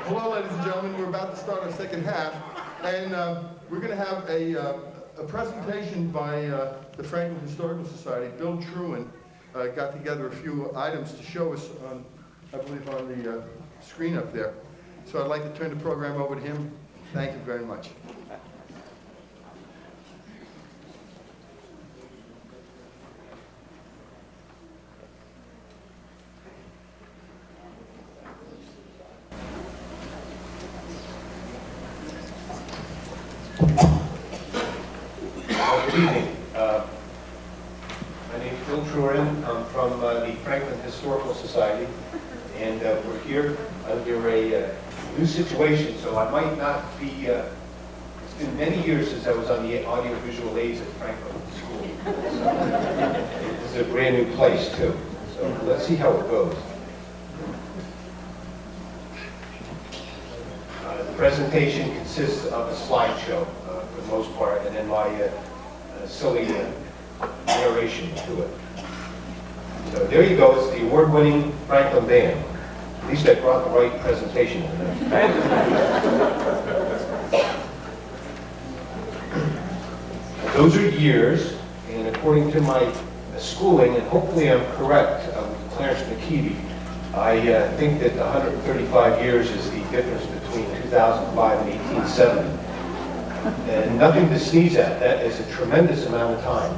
Hello, ladies and gentlemen. We're about to start our second half, and we're going to have a presentation by the Franklin Historical Society. Bill Truran got together a few items to show us on, I believe, on the screen up there. So I'd like to turn the program over to him. Thank you very much. Good evening. My name is Bill Truran. I'm from the Franklin Historical Society, and we're here under a new situation, so I might not be, it's been many years since I was on the audiovisual aids at Franklin School. So, this is a brand new place, too, so let's see how it goes. The presentation consists of a slideshow for the most part, and then my silly narration to it. So there you go, it's the award-winning Franklin Band. At least I brought the right presentation tonight. Those are years, and according to my schooling, and hopefully I'm correct with Clarence McKeevy, I think that 135 years is the difference between 2005 and 1870. And nothing to sneeze at. That is a tremendous amount of time.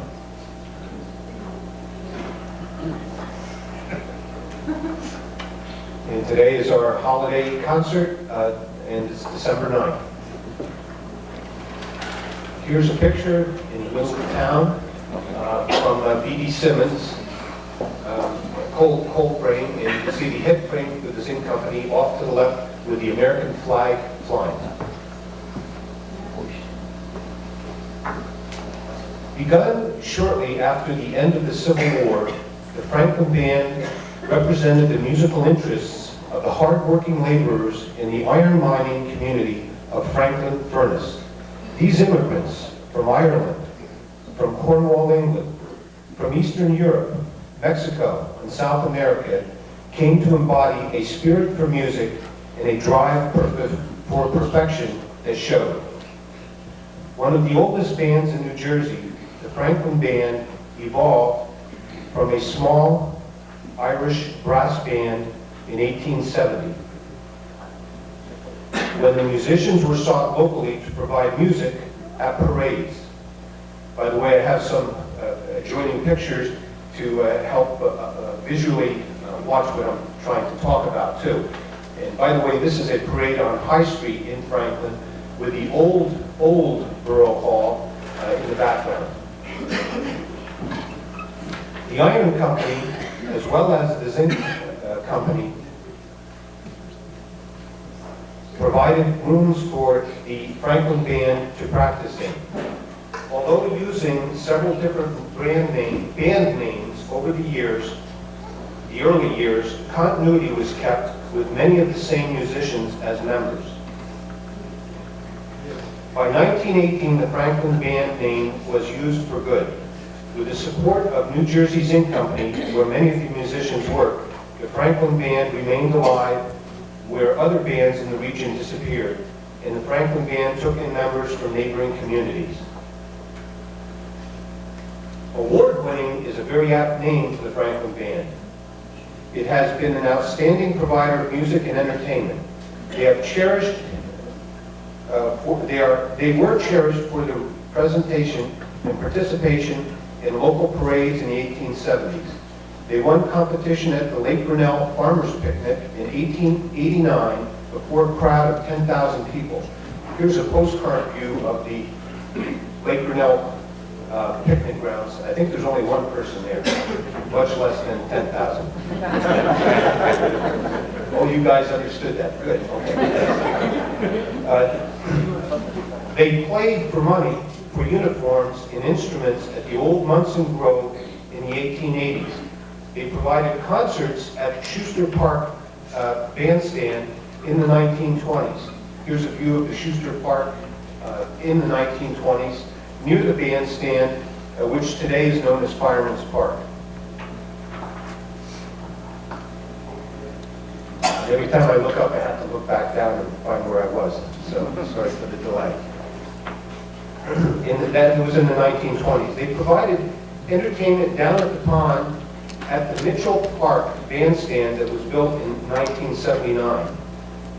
And today is our holiday concert, and it's December 9th. Here's a picture in the middle of town from B.D. Simmons, cold frame, and you can see the head frame with the Zinc Company off to the left with the American flag flying. Begun shortly after the end of the Civil War, the Franklin Band represented the musical interests of the hard-working laborers in the iron mining community of Franklin Furnace. These immigrants from Ireland, from Cornwall, England, from Eastern Europe, Mexico, and South America came to embody a spirit for music and a drive for perfection that showed. One of the oldest bands in New Jersey, the Franklin Band evolved from a small Irish brass band in 1870. When the musicians were sought locally to provide music at parades. By the way, I have some adjoining pictures to help visually watch what I'm trying to talk about too. And by the way, this is a parade on High Street in Franklin with the old Borough Hall in the background. The Iron Company, as well as the Zinc Company, provided rooms for the Franklin Band to practice in. Although using several different band names over the early years, continuity was kept with many of the same musicians as members. By 1918, the Franklin Band name was used for good. With the support of New Jersey Zinc Company, where many of the musicians worked, the Franklin Band remained alive where other bands in the region disappeared, and the Franklin Band took in members from neighboring communities. Award-winning is a very apt name for the Franklin Band. It has been an outstanding provider of music and entertainment. They have cherished they were cherished for their presentation and participation in local parades in the 1870s. They won competition at the Lake Grinnell Farmers Picnic in 1889 before a crowd of 10,000 people. Here's a postcard view of the Lake Grinnell picnic grounds. I think there's only one person there, much less than 10,000. Oh, you guys understood that. Good. Okay. They played for money for uniforms and instruments at the old Munson Grove in the 1880s. They provided concerts at Schuster Park Bandstand in the 1920s. Here's a view of the Schuster Park in the 1920s, near the bandstand, which today is known as Fireman's Park. Every time I look up, I have to look back down and find where I was. So sorry for the delay. That was in the 1920s. They provided entertainment down at the pond at the Mitchell Park bandstand that was built in 1979.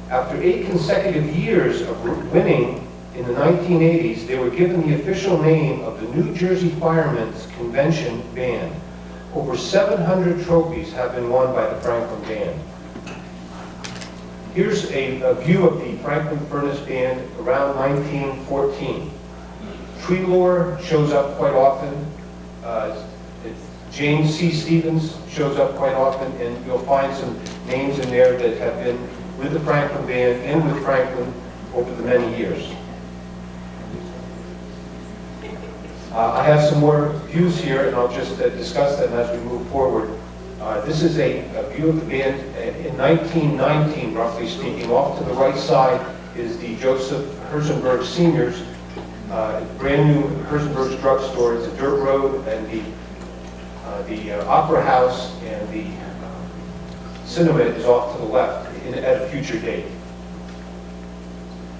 After 8 consecutive years of winning in the 1980s, they were given the official name of the New Jersey Firemen's Convention Band. Over 700 trophies have been won by the Franklin Band. Here's a view of the Franklin Furnace Band around 1914. Tree Lore shows up quite often. James C. Stevens shows up quite often, and you'll find some names in there that have been with the Franklin Band and with Franklin over the many years. I have some more views here, and I'll just discuss them as we move forward. This is a view of the band in 1919, roughly speaking. Off to the right side is the Joseph Herzenberg Seniors, brand new Herzenberg's drugstore. It's a dirt road, and the Opera House and the cinema is off to the left at a future date.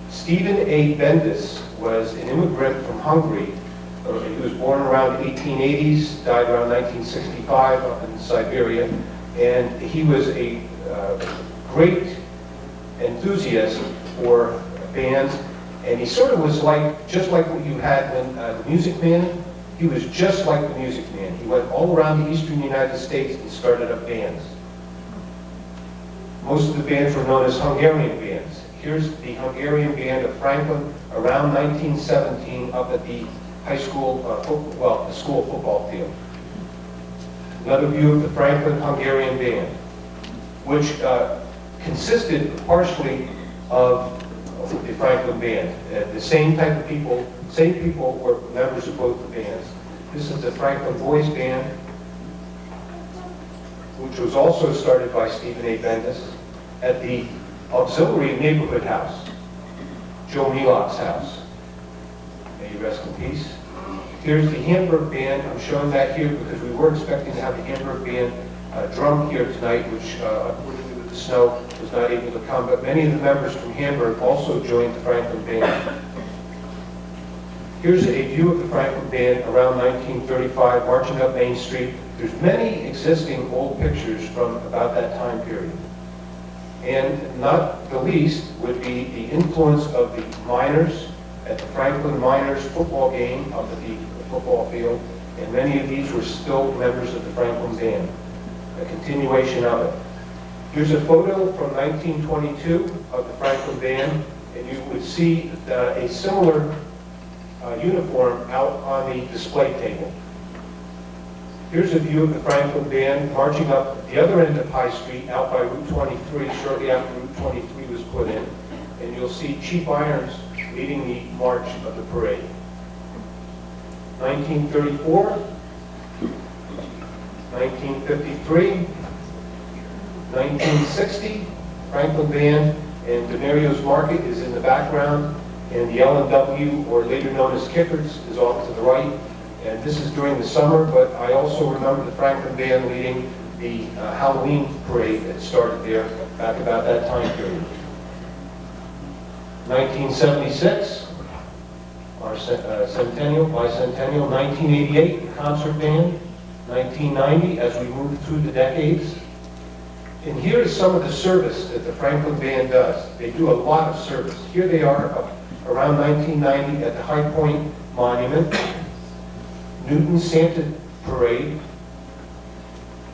Stephen A. Bendis was an immigrant from Hungary. He was born around the 1880s, died around 1965 up in Siberia, and he was a great enthusiast for bands, and he sort of was like, just like what you had when the Music Man. He was just like the Music Man. He went all around the eastern United States and started up bands. Most of the bands were known as Hungarian bands. Here's the Hungarian Band of Franklin around 1917 up at the high school, the school football field. Another view of the Franklin Hungarian Band, which consisted partially of the Franklin Band. The same type of people, same people were members of both the bands. This is the Franklin Boys Band, which was also started by Stephen A. Bendis at the Auxiliary Neighborhood House, Joe Melock's house. May you rest in peace. Here's the Hamburg Band. I'm showing that here because we were expecting to have the Hamburg Band drum here tonight, which unfortunately with the snow was not able to come, but many of the members from Hamburg also joined the Franklin Band. Here's a view of the Franklin Band around 1935, marching up Main Street. There's many existing old pictures from about that time period. And not the least would be the influence of the miners at the Franklin Miners football game up at the football field, and many of these were still members of the Franklin Band, a continuation of it. Here's a photo from 1922 of the Franklin Band, and you would see a similar uniform out on the display table. Here's a view of the Franklin Band marching up the other end of High Street, out by Route 23, shortly after Route 23 was put in, and you'll see Chief Irons leading the march of the parade. 1934, 1953, 1960, Franklin Band and Demario's Market is in the background, and the L&W, or later known as Kickers, is off to the right. And this is during the summer, but I also remember the Franklin Band leading the Halloween parade that started there back about that time period. 1976, our centennial, bicentennial. 1988, the concert band. 1990, as we move through the decades. And here is some of the service that the Franklin Band does. They do a lot of service. Here they are around 1990 at the High Point Monument, Newton Santa Parade,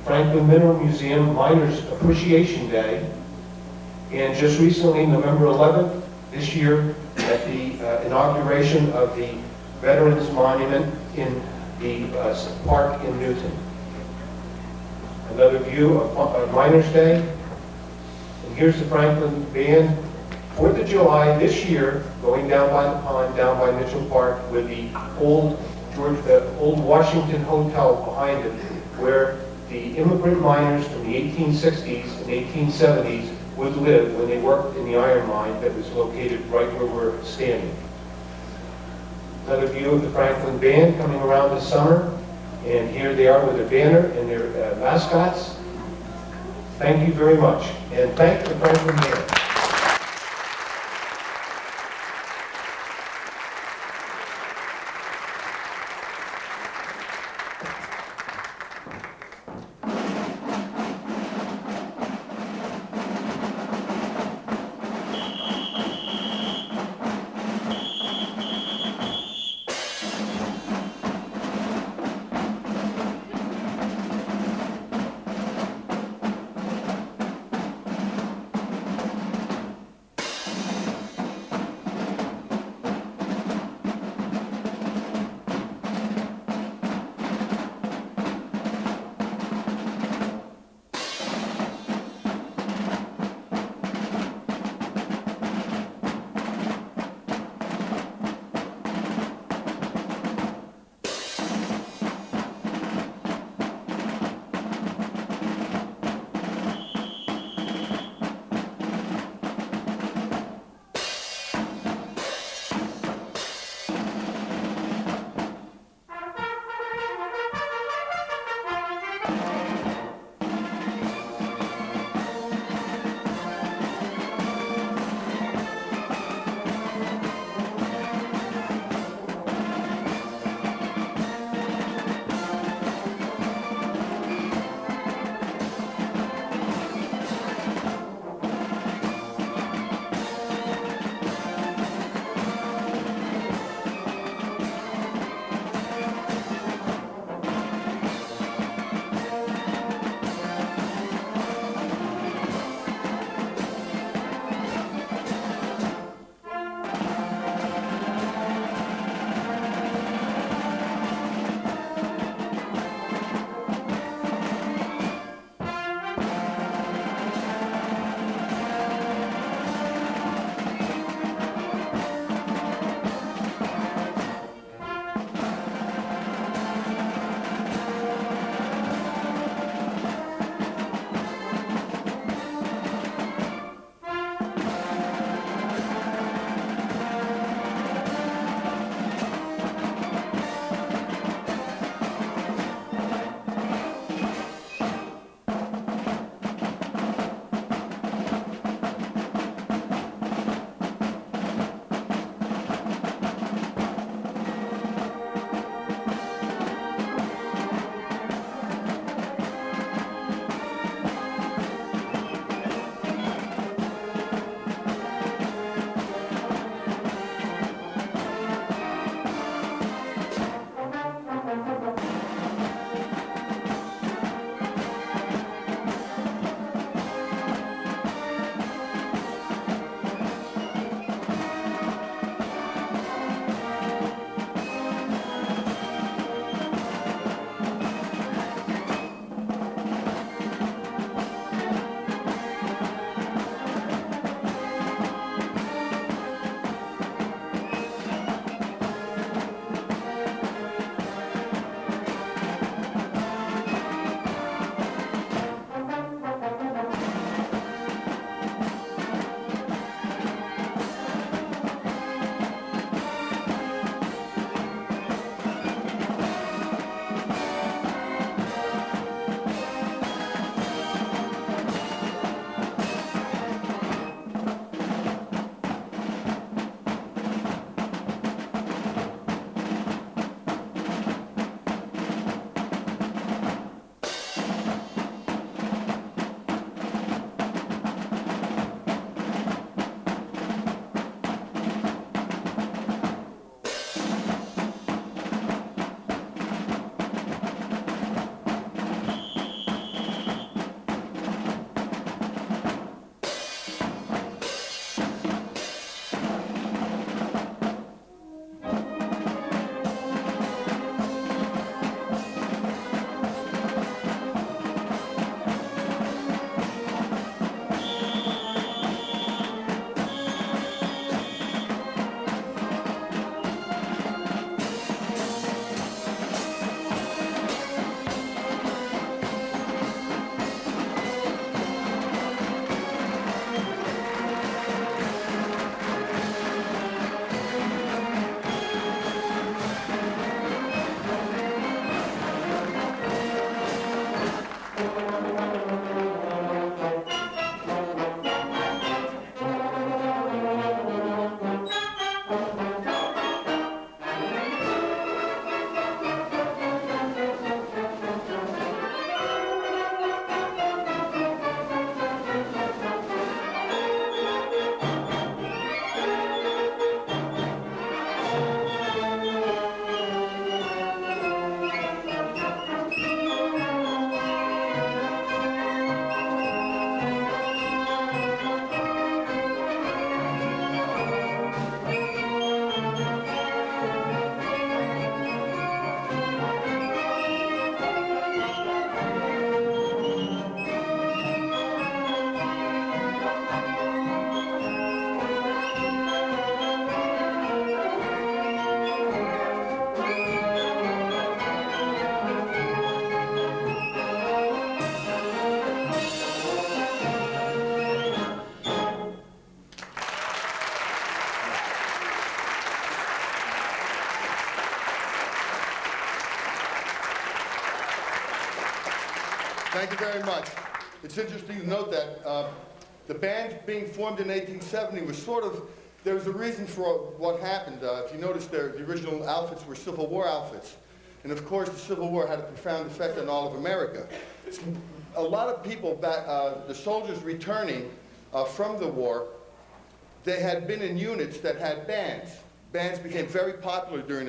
Franklin Mineral Museum Miners Appreciation Day, and just recently, November 11th, this year, at the inauguration of the Veterans Monument in the park in Newton. Another view of Miners Day. And here's the Franklin Band, 4th of July this year, going down by the pond, down by Mitchell Park, with the old Washington Hotel behind it, where the immigrant miners from the 1860s and 1870s would live when they worked in the iron mine that was located right where we're standing. Another view of the Franklin Band coming around this summer, and here they are with their banner and their mascots. Thank you very much, and thank the Franklin Band. Thank you very much. It's interesting to note that the band being formed in 1870 was sort of, there was a reason for what happened. If you notice, the original outfits were Civil War outfits. And of course, the Civil War had a profound effect on all of America. A lot of people, the soldiers returning from the war, they had been in units that had bands. Bands became very popular during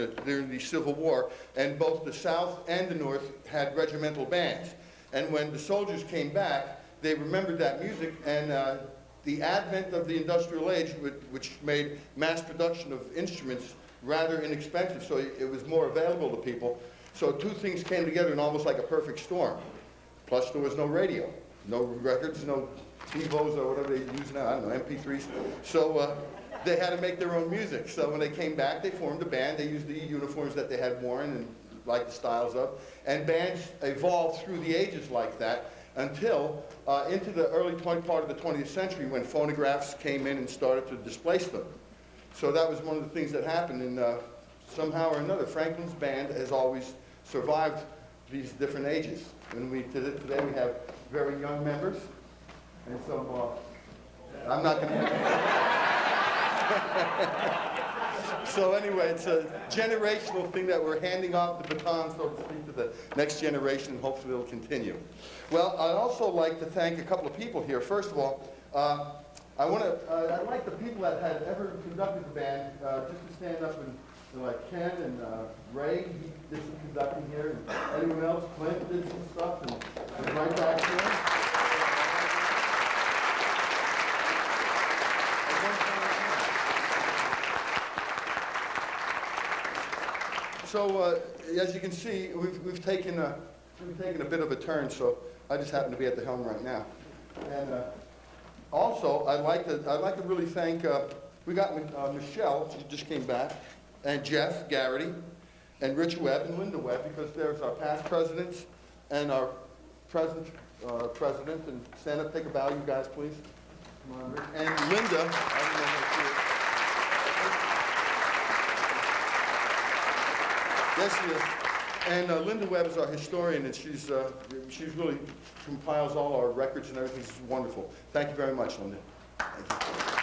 the Civil War, and both the South and the North had regimental bands. And when the soldiers came back, they remembered that music, and the advent of the industrial age, which made mass production of instruments rather inexpensive, so it was more available to people. So two things came together in almost like a perfect storm. Plus there was no radio, no records, no TiVos or whatever they use now, I don't know, MP3s. So they had to make their own music. So when they came back, they formed a band. They used the uniforms that they had worn and liked the styles of. And bands evolved through the ages like that until into the early part of the 20th century when phonographs came in and started to displace them. So that was one of the things that happened, and somehow or another, Franklin's band has always survived these different ages. And today we have very young members, and some, I'm not going to... So anyway, it's a generational thing that we're handing off the baton, so to speak, to the next generation, and hopefully it'll continue. Well, I'd also like to thank a couple of people here. First of all, I'd like the people that had ever conducted the band just to stand up and like Ken and Ray, he did some conducting here, and anyone else, Clint did some stuff, and right back here. So as you can see, we've taken a bit of a turn. So I just happen to be at the helm right now. And also, I'd like to really thank. We got Michelle, she just came back, and Jeff Garrity, and Rich Webb and Linda Webb, because there's our past presidents and our present president. And stand up, take a bow, you guys, please. Come on, Rich. And Linda. I don't know how to do it. Yes, she is. And Linda Webb is our historian, and she's really compiles all our records and everything. She's wonderful. Thank you very much, Linda. Thank you.